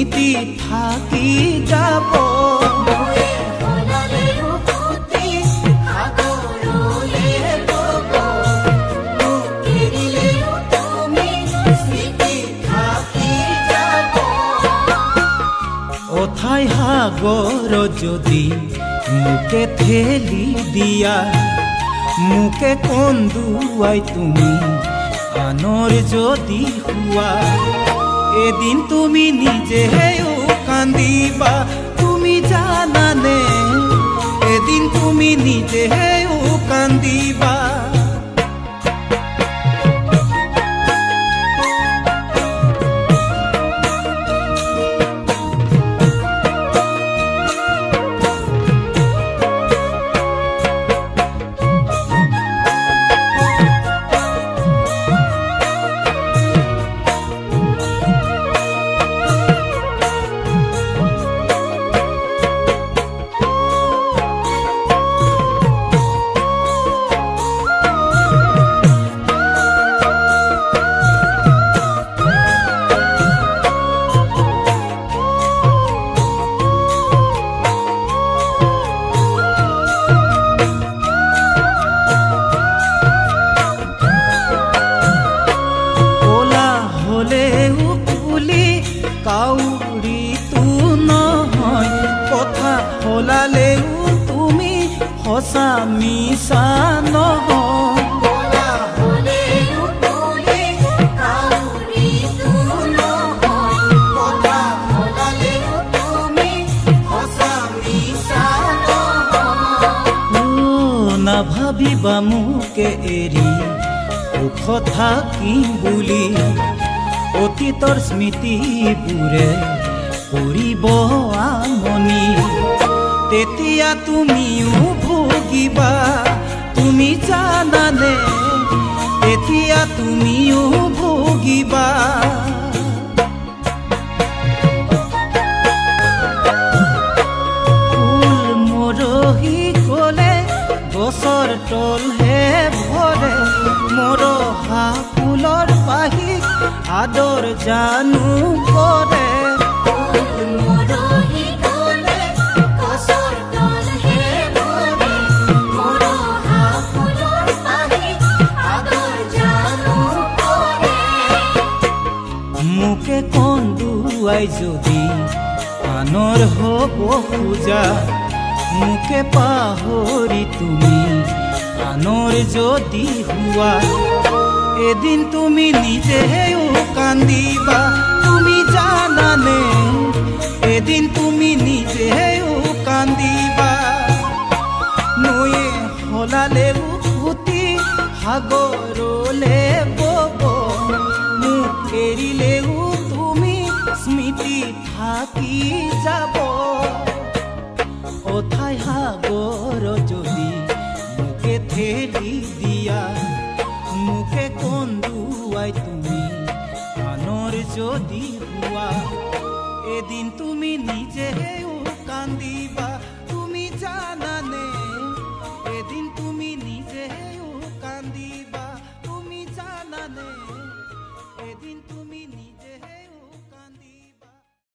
স্মৃতি থাকি যাব। অথাই সাগৰ যদি মোকে ঠেলি দিয়া, মোকে কন্দুৱাই তুমি আনৰ যদি হোৱা, এদিন তুমি নিজেও কান্দিবা। তুমি জানানে এদিন তুমি নিজেও কান্দিবা। কাউৰীটো নহয় কথা সলালেও তুমি সঁচা মিছা নহয়। নাভাবিবা মোকে এৰি সুখ থাকিম বুলি, অতীতৰ স্মৃতিবোৰে কৰিব আমনি। তেতিয়া তুমিও ভুগিবা, তুমি জানানে তেতিয়া তুমিও ভুগিবা। ফুল মৰহি গ'লে গছৰ তলহে ভৰে, মৰহা ফুলৰ পাহিক আদৰ জানো কৰে। মোকে কন্দুৱাই যদি আনৰ হ'ব খোজা, মোকে পাহৰি তুমি আনৰ যদি হোৱা, এদিন তুমি নিজেও কান্দিবা। তুমি জানানে এদিন তুমি নিজেও কান্দিবা। নৈয়ে সলালেও ফুটি সাগৰলে বব, মোক এৰিলেও তুমি স্মৃতি থাকি যাব। অথাই সাগৰ যদি মোকে ঠেলি দিয়া, মোকে কন্দুৱাই তুমি আনৰ যদি হোৱা, এদিন তুমি নিজেও কান্দিবা। তুমি জানানে এদিন তুমি নিজেও কান্দিবা। তুমি জানানে এদিন তুমি